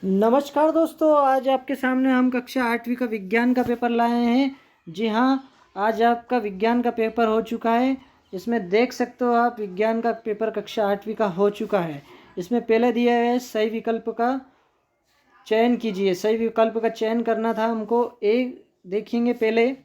नमस्कार दोस्तों, आज आपके सामने हम कक्षा 8वीं का विज्ञान का पेपर लाए हैं। जी हाँ, आज आपका विज्ञान का पेपर हो चुका है। इसमें देख सकते हो आप, विज्ञान का पेपर कक्षा 8वीं का हो चुका है। इसमें पहले दिया है सही विकल्प का चयन कीजिए। सही विकल्प का चयन करना था हमको। एक देखेंगे पहले,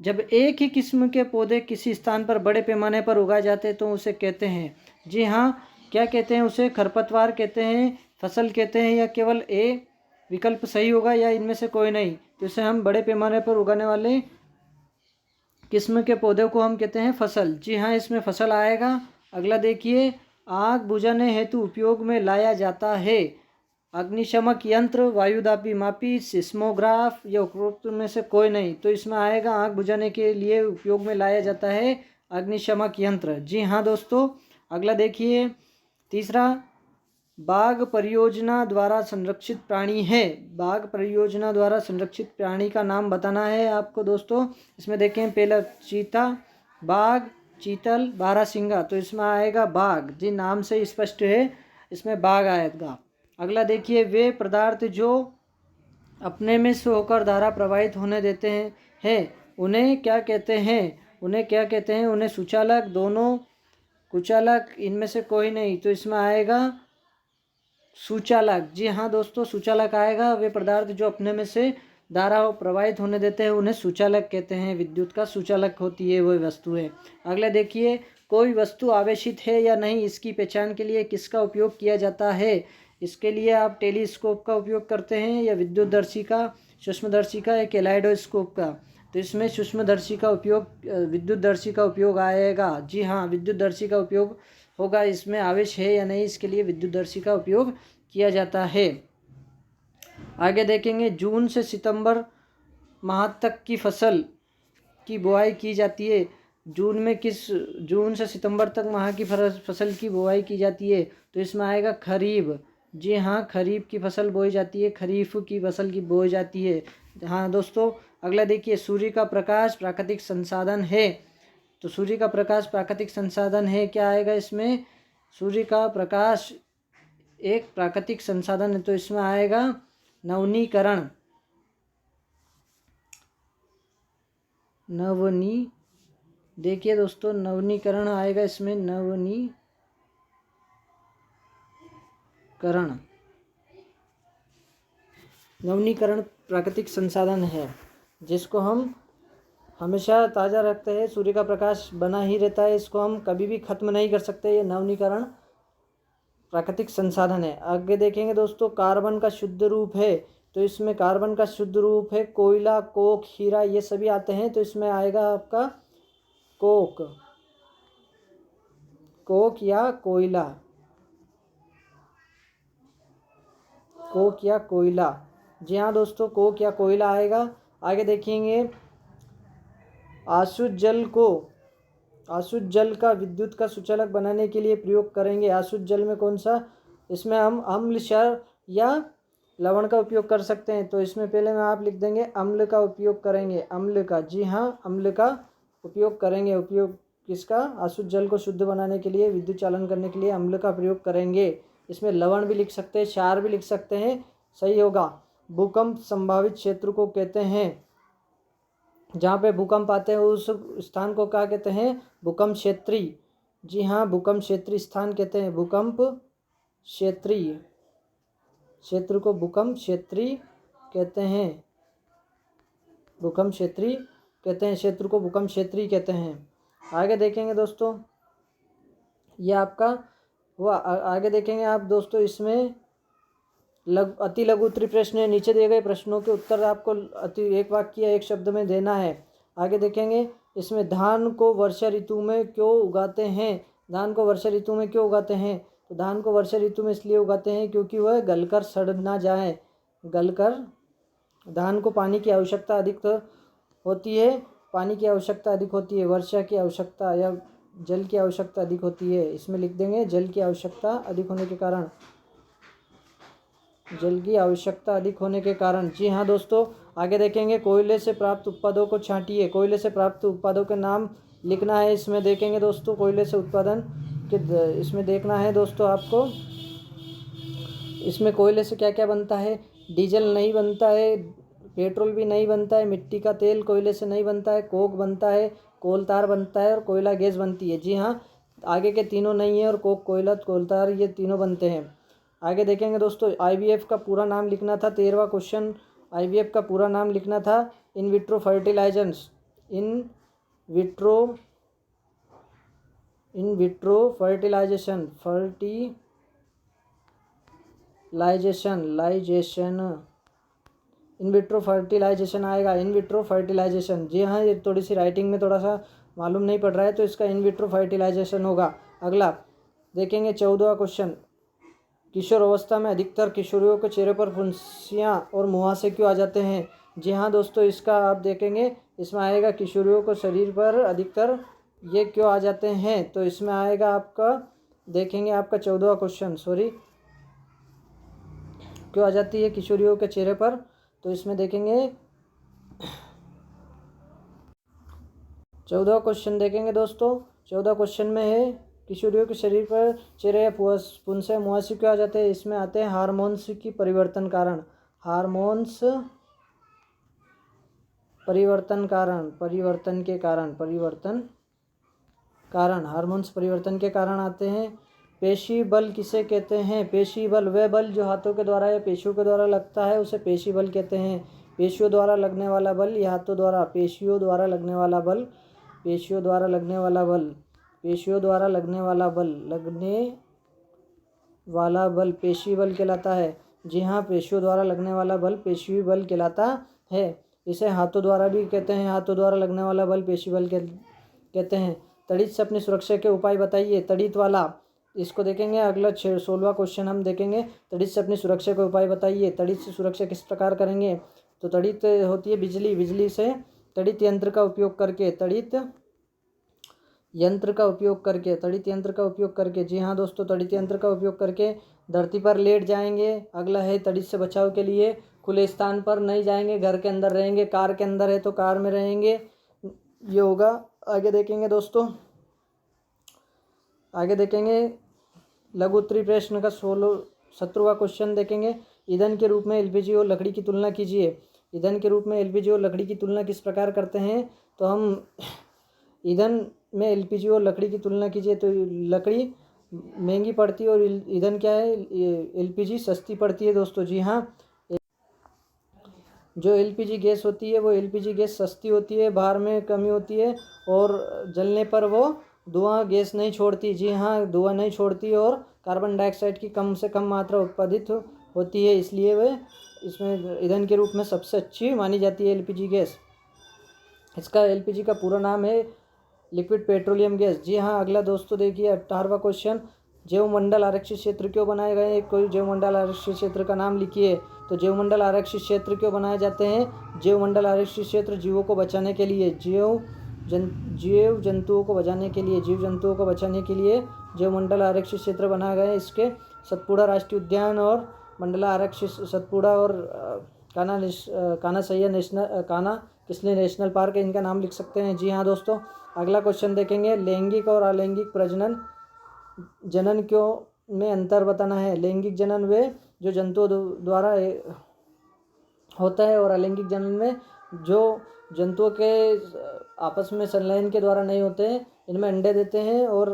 जब एक ही किस्म के पौधे किसी स्थान पर बड़े पैमाने पर उगाए जाते हैं तो उसे कहते हैं, जी हाँ, क्या कहते हैं उसे? खरपतवार कहते हैं, फसल कहते हैं, या केवल ए विकल्प सही होगा या इनमें से कोई नहीं? तो इसे हम बड़े पैमाने पर उगाने वाले किस्म के पौधे को हम कहते हैं फसल। जी हाँ, इसमें फसल आएगा। अगला देखिए, आग बुझाने हेतु उपयोग में लाया जाता है। अग्निशमक यंत्र, वायुदाबी मापी, सिस्मोग्राफ, या उपरोक्त में से कोई नहीं? तो इसमें आएगा आग बुझाने के लिए उपयोग में लाया जाता है अग्निशमक यंत्र। जी हाँ दोस्तों। अगला देखिए, तीसरा, बाघ परियोजना द्वारा संरक्षित प्राणी है। बाघ परियोजना द्वारा संरक्षित प्राणी का नाम बताना है आपको दोस्तों। इसमें देखें, पहला चीता, बाघ, चीतल, बारहसिंगा। तो इसमें आएगा बाघ। जी, नाम से स्पष्ट है, इसमें बाघ आएगा। अगला देखिए, वे पदार्थ जो अपने में से होकर धारा प्रवाहित होने देते हैं उन्हें क्या कहते हैं? उन्हें सुचालक, दोनों, कुचालक, इनमें से कोई नहीं? तो इसमें आएगा सुचालक। जी हाँ दोस्तों, सुचालक आएगा। वे पदार्थ जो अपने में से धारा प्रवाहित होने देते हैं उन्हें सुचालक कहते हैं। विद्युत का सुचालक होती है वह वस्तुएं। अगला देखिए, कोई वस्तु आवेशित है या नहीं, इसकी पहचान के लिए किसका उपयोग किया जाता है? इसके लिए आप टेलीस्कोप का उपयोग करते हैं, या विद्युतदर्शी का, सूक्ष्मदर्शी का, या कैलाइडोस्कोप का? तो इसमें सूक्ष्मदर्शी का उपयोग, विद्युतदर्शी का उपयोग आएगा। जी हाँ, विद्युतदर्शी का उपयोग होगा। इसमें आवेश है या नहीं, इसके लिए विद्युतदर्शी का उपयोग किया जाता है। आगे देखेंगे, जून से सितंबर माह तक की फसल की बुआई की जाती है। जून से सितंबर तक माह की फसल की बुआई की जाती है। तो इसमें आएगा खरीफ। जी हाँ, खरीफ की फसल बोई जाती है, खरीफ की फसल की बोई जाती है। हाँ दोस्तों। अगला देखिए, सूर्य का प्रकाश प्राकृतिक संसाधन है। तो सूर्य का प्रकाश प्राकृतिक संसाधन है, क्या आएगा इसमें? सूर्य का प्रकाश एक प्राकृतिक संसाधन है। तो इसमें आएगा नवनीकरण। देखिए दोस्तों, नवनीकरण आएगा इसमें। नवनीकरण प्राकृतिक संसाधन है जिसको हम हमेशा ताज़ा रखते हैं। सूर्य का प्रकाश बना ही रहता है, इसको हम कभी भी ख़त्म नहीं कर सकते। ये नवनीकरण प्राकृतिक संसाधन है। आगे देखेंगे दोस्तों, कार्बन का शुद्ध रूप है। तो इसमें कार्बन का शुद्ध रूप है कोयला, कोक, हीरा, ये सभी आते हैं। तो इसमें आएगा आपका कोक या कोयला। जी हाँ दोस्तों, कोक या कोयला आएगा। आगे देखेंगे, आशुद्ध जल का विद्युत का सुचालक बनाने के लिए प्रयोग करेंगे। आशुद्ध जल में कौन सा? इसमें हम अम्ल, क्षार या लवण का उपयोग कर सकते हैं। तो इसमें पहले में आप लिख देंगे अम्ल का उपयोग करेंगे। अम्ल का, जी हाँ, अम्ल का उपयोग करेंगे। उपयोग किसका? अशुद्ध जल को शुद्ध बनाने के लिए, विद्युत चालन करने के लिए अम्ल का प्रयोग करेंगे। इसमें लवण भी लिख सकते हैं, क्षार भी लिख सकते हैं, सही होगा। भूकंप संभावित क्षेत्र को कहते हैं। जहाँ पे भूकंप आते हैं उस स्थान को क्या कहते हैं? भूकंप क्षेत्रीय। जी हाँ, भूकंप क्षेत्रीय स्थान कहते हैं। भूकंप क्षेत्रीय क्षेत्र को भूकंप क्षेत्रीय कहते हैं। क्षेत्र को भूकंप क्षेत्रीय कहते हैं। आगे देखेंगे दोस्तों, ये आपका हुआ। आगे देखेंगे आप दोस्तों, इसमें अति लघु उत्तरीय प्रश्न है। नीचे दिए गए प्रश्नों के उत्तर आपको एक वाक्य या एक शब्द में देना है। आगे देखेंगे, इसमें धान को वर्षा ऋतु में क्यों उगाते हैं? तो धान को वर्षा ऋतु में इसलिए उगाते हैं क्योंकि वह गलकर सड़ ना जाए। धान को पानी की आवश्यकता अधिक होती है। वर्षा की आवश्यकता या जल की आवश्यकता अधिक होती है। इसमें लिख देंगे जल की आवश्यकता अधिक होने के कारण। जी हाँ दोस्तों। आगे देखेंगे, कोयले से प्राप्त उत्पादों को छांटिए। कोयले से प्राप्त उत्पादों के नाम लिखना है। इसमें देखेंगे दोस्तों, कोयले से उत्पादन के इसमें देखना है दोस्तों आपको, इसमें कोयले से क्या क्या बनता है? डीजल नहीं बनता है, पेट्रोल भी नहीं बनता है, मिट्टी का तेल कोयले से नहीं बनता है, कोक बनता है, कोलतार बनता है और कोयला गैस बनती है। जी हाँ, आगे के तीनों नहीं है और कोक, कोयला, कोलतार ये तीनों बनते हैं। आगे देखेंगे दोस्तों, आईवीएफ का पूरा नाम लिखना था। 13वां क्वेश्चन, आईवीएफ का पूरा नाम लिखना था in vitro fertilisations, in vitro fertilisation, in vitro fertilisation आएगा, इन विट्रो फर्टिलाइजेशन। जी हाँ, ये थोड़ी सी राइटिंग में थोड़ा सा मालूम नहीं पड़ रहा है, तो इसका इन विट्रो फर्टिलाइजेशन होगा। अगला देखेंगे 14वां क्वेश्चन, किशोर अवस्था में अधिकतर किशोरियों के चेहरे पर फुंसियाँ और मुहासे क्यों आ जाते हैं? जी हाँ दोस्तों, इसका आप देखेंगे, इसमें आएगा किशोरियों को शरीर पर अधिकतर ये क्यों आ जाते हैं, तो इसमें आएगा आपका, देखेंगे आपका 14वां क्वेश्चन, सॉरी, क्यों आ जाती है किशोरियों के चेहरे पर, तो इसमें देखेंगे 14वां क्वेश्चन देखेंगे दोस्तों। 14 क्वेश्चन में है किशोरियों के शरीर पर चेहरे या फुंसे मुहासे क्यों आ जाते हैं? इसमें आते हैं हार्मोन्स की परिवर्तन कारण, हार्मोन्स परिवर्तन के कारण आते हैं। पेशी बल किसे कहते हैं? पेशी बल वह बल जो हाथों के द्वारा या पेशियों के द्वारा लगता है, उसे पेशी बल कहते हैं। पेशियों द्वारा लगने वाला बल या हाथों द्वारा, पेशियों द्वारा लगने वाला बल, पेशी बल कहलाता है। जी हाँ, पेशियों द्वारा लगने वाला बल पेशी बल कहलाता है। इसे हाथों द्वारा भी कहते हैं, हाथों द्वारा लगने वाला बल पेशी बल कहते हैं। तड़ित से अपनी सुरक्षा के उपाय बताइए। तड़ित वाला, इसको देखेंगे अगला 16वां क्वेश्चन हम देखेंगे, तड़ित से अपनी सुरक्षा के उपाय बताइए। तड़ित से सुरक्षा किस प्रकार करेंगे? तो तड़ित होती है बिजली से तड़ित यंत्र का उपयोग करके, तड़ित यंत्र का उपयोग करके, जी हाँ दोस्तों, तड़ित यंत्र का उपयोग करके धरती पर लेट जाएंगे। अगला है तड़ित से बचाव के लिए खुले स्थान पर नहीं जाएंगे, घर के अंदर रहेंगे, कार के अंदर है तो कार में रहेंगे, ये होगा। आगे देखेंगे दोस्तों, लघु उत्तरीय प्रश्न का 17वां क्वेश्चन देखेंगे। ईंधन के रूप में एलपीजी और लकड़ी की तुलना कीजिए। ईंधन के रूप में एलपीजी और लकड़ी की तुलना किस प्रकार करते हैं? तो हम ईंधन में एलपीजी और लकड़ी की तुलना कीजिए तो लकड़ी महंगी पड़ती है और ईंधन क्या है, एलपीजी सस्ती पड़ती है दोस्तों। जी हाँ, जो एलपीजी गैस होती है वो एलपीजी गैस सस्ती होती है, भार में कमी होती है और जलने पर वो धुआं गैस नहीं छोड़ती। जी हाँ, धुआं नहीं छोड़ती और कार्बन डाइऑक्साइड की कम से कम मात्रा उत्पादित होती है, इसलिए वह इसमें ईंधन के रूप में सबसे अच्छी मानी जाती है एलपीजी गैस। इसका एलपीजी का पूरा नाम है लिक्विड पेट्रोलियम गैस। जी हाँ, अगला दोस्तों देखिए 18वां क्वेश्चन, जैवमंडल आरक्षित क्षेत्र क्यों बनाए गए हैं? कोई जैवमंडल आरक्षित क्षेत्र का नाम लिखिए। तो जैवमंडल आरक्षित क्षेत्र क्यों बनाए जाते हैं? जैवमंडल आरक्षित क्षेत्र जीवों को बचाने के लिए, जीव जंतुओं को बचाने के लिए जैवमंडल आरक्षित क्षेत्र बनाए गए हैं। इसके सतपुड़ा राष्ट्रीय उद्यान और मंडला आरक्षित सतपुड़ा और काना किसली नेशनल पार्क है, इनका नाम लिख सकते हैं। जी हाँ दोस्तों, अगला क्वेश्चन देखेंगे, लैंगिक और अलैंगिक प्रजनन जनन क्यों में अंतर बताना है। लैंगिक जनन वे जो जंतुओं द्वारा होता है और अलैंगिक जनन में जो जंतुओं के आपस में संलयन के द्वारा नहीं होते हैं, इनमें अंडे देते हैं और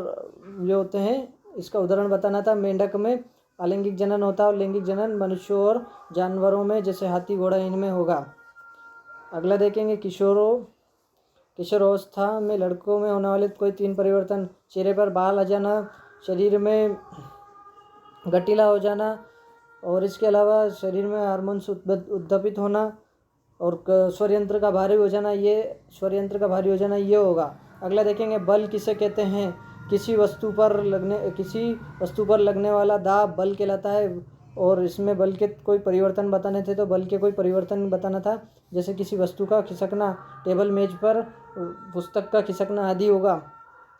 ये होते हैं। इसका उदाहरण बताना था, मेंढक में अलैंगिक जनन होता है और लैंगिक जनन मनुष्यों और जानवरों में जैसे हाथी घोड़ा इनमें होगा। अगला देखेंगे, किशोरावस्था में लड़कों में होने वाले कोई 3 परिवर्तन, चेहरे पर बाल आ जाना, शरीर में गठीला हो जाना और इसके अलावा शरीर में हार्मोन्स उद्दीपित होना और स्वरयंत्र का भारी हो जाना, ये होगा। अगला देखेंगे, बल किसे कहते हैं? किसी वस्तु पर लगने वाला दाब बल कहलाता है और इसमें बल के कोई परिवर्तन बताने थे तो बल के कोई परिवर्तन बताना था, जैसे किसी वस्तु का खिसकना, टेबल मेज पर पुस्तक का खिसकना आदि होगा।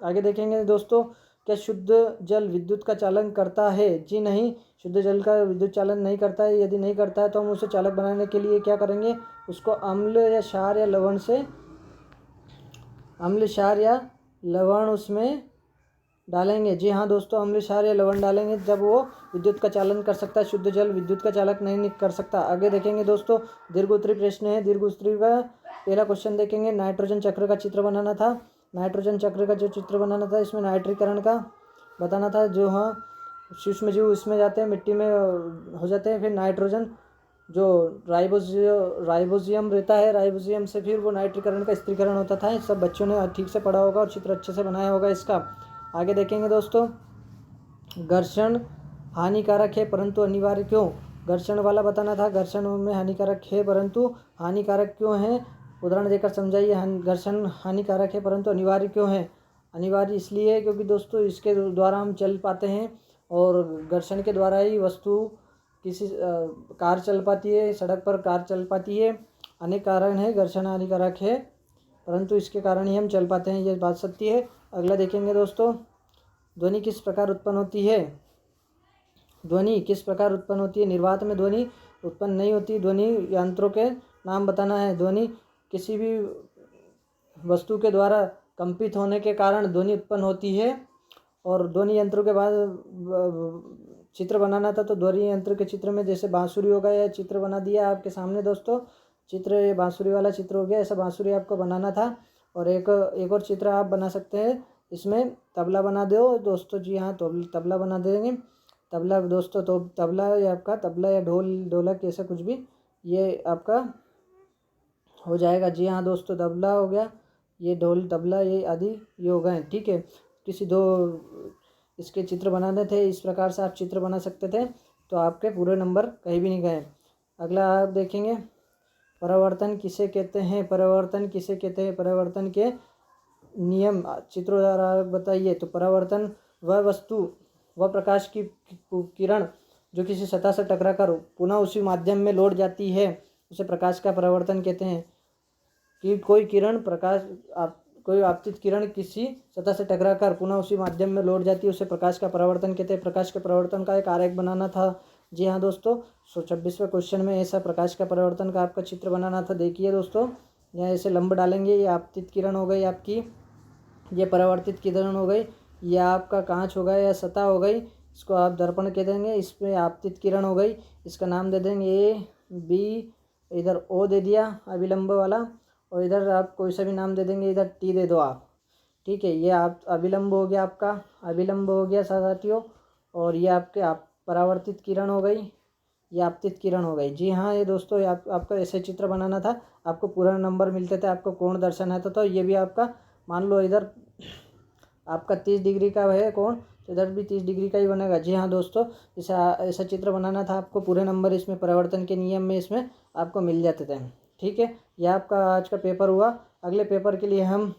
आगे देखेंगे दोस्तों, क्या शुद्ध जल विद्युत का चालन करता है? जी नहीं, शुद्ध जल का विद्युत चालन नहीं करता है। यदि नहीं करता है तो हम उसे चालक बनाने के लिए क्या करेंगे? उसको अम्ल या क्षार या लवण उसमें डालेंगे? जी हाँ दोस्तों, अम्लीय क्षार या लवण डालेंगे जब वो विद्युत का चालन कर सकता है। शुद्ध जल विद्युत का चालक नहीं कर सकता। आगे देखेंगे दोस्तों, दीर्घोत्तरी प्रश्न है। दीर्घोत्तरी का पहला क्वेश्चन देखेंगे। नाइट्रोजन चक्र का चित्र बनाना था। नाइट्रोजन चक्र का जो चित्र बनाना था, इसमें नाइट्रीकरण का बताना था। जो हाँ सूक्ष्म जीव इसमें जाते हैं, मिट्टी में हो जाते हैं, फिर नाइट्रोजन जो राइबोजियम रहता है, राइबोजियम से फिर वो नाइट्रीकरण का स्त्रीकरण होता था। सब बच्चों ने ठीक से पढ़ा होगा और चित्र अच्छे से बनाया होगा इसका। आगे देखेंगे दोस्तों, घर्षण हानिकारक है परंतु अनिवार्य क्यों? घर्षण वाला बताना था। घर्षण में हानिकारक है परंतु हानिकारक क्यों है? उदाहरण देकर समझाइए। घर्षण हानिकारक है परंतु अनिवार्य क्यों है? अनिवार्य इसलिए है क्योंकि दोस्तों इसके द्वारा हम चल पाते हैं और घर्षण के द्वारा ही वस्तु किसी कार चल पाती है, सड़क पर कार चल पाती है। अनेक कारण है, घर्षण हानिकारक है परंतु इसके कारण ही हम चल पाते हैं, ये बात सत्य है। अगला देखेंगे दोस्तों, ध्वनि किस प्रकार उत्पन्न होती है? ध्वनि किस प्रकार उत्पन्न होती है? निर्वात में ध्वनि उत्पन्न नहीं होती। ध्वनि यंत्रों के नाम बताना है। ध्वनि किसी भी वस्तु के द्वारा कंपित होने के कारण ध्वनि उत्पन्न होती है। और ध्वनि यंत्रों के बाद चित्र बनाना था, तो ध्वनि यंत्र के चित्र में जैसे बांसुरी हो गया, यह चित्र बना दिया आपके सामने दोस्तों। चित्र ये बांसुरी वाला चित्र हो गया, ऐसा बांसुरी आपको बनाना था। और एक और चित्र आप बना सकते हैं, इसमें तबला बना दो दोस्तों। जी हाँ, तो तबला बना देंगे। तबला दोस्तों, तो तबला या आपका तबला या ढोलक ऐसा कुछ भी ये आपका हो जाएगा। जी हाँ दोस्तों, तबला हो गया, ये ढोल तबला ये आदि ये हो गए। ठीक है, किसी दो इसके चित्र बनाने थे, इस प्रकार से आप चित्र बना सकते थे, तो आपके पूरे नंबर कहीं भी नहीं गए। अगला आप देखेंगे, परावर्तन किसे कहते हैं? परावर्तन किसे कहते हैं? परावर्तन के नियम चित्रों द्वारा बताइए। तो परावर्तन वह वस्तु, वह प्रकाश की किरण जो किसी सतह से टकराकर पुनः उसी माध्यम में लौट जाती है, उसे प्रकाश का परावर्तन कहते हैं। कि कोई किरण कोई आपतित किरण किसी सतह से टकराकर पुनः उसी माध्यम में लौट जाती है, उसे प्रकाश का परावर्तन कहते हैं। प्रकाश के परावर्तन का एक आरेख बनाना था। जी हाँ दोस्तों, 126वें क्वेश्चन में ऐसा प्रकाश का परावर्तन का आपका चित्र बनाना था। देखिए दोस्तों, यहाँ ऐसे लंब डालेंगे, ये आपतित किरण हो गई आपकी, ये परावर्तित किरण हो गई, ये आपका कांच हो गया या सतह हो गई, इसको आप दर्पण कह देंगे। इसमें आपतित किरण हो गई, इसका नाम दे देंगे ए बी, इधर ओ दे दिया अभिलंब वाला, और इधर आप कोई सा भी नाम दे देंगे, इधर टी दे दो आप। ठीक है, ये आप अभिलंब हो गया, आपका अभिलंब हो गया साथियों। और ये आपके परावर्तित किरण हो गई, ये आपतित किरण हो गई। जी हाँ, ये दोस्तों आपका ऐसे चित्र बनाना था, आपको पूरा नंबर मिलते थे। आपको कोण दर्शन आता था, तो ये भी आपका मान लो इधर आपका 30 डिग्री का है कोण, तो इधर भी 30 डिग्री का ही बनेगा। जी हाँ दोस्तों, ऐसा चित्र बनाना था आपको। पूरे नंबर इसमें परावर्तन के नियम में इसमें आपको मिल जाते थे। ठीक है, यह आपका आज का पेपर हुआ। अगले पेपर के लिए हम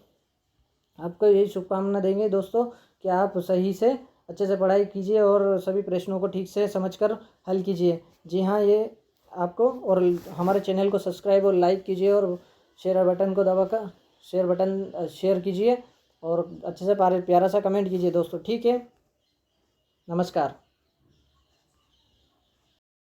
आपको यही शुभकामना देंगे दोस्तों कि आप सही से अच्छे से पढ़ाई कीजिए और सभी प्रश्नों को ठीक से समझकर हल कीजिए। जी हाँ, ये आपको, और हमारे चैनल को सब्सक्राइब और लाइक कीजिए और शेयर बटन को दबाकर शेयर कीजिए और अच्छे से प्यारा सा कमेंट कीजिए दोस्तों। ठीक है, नमस्कार।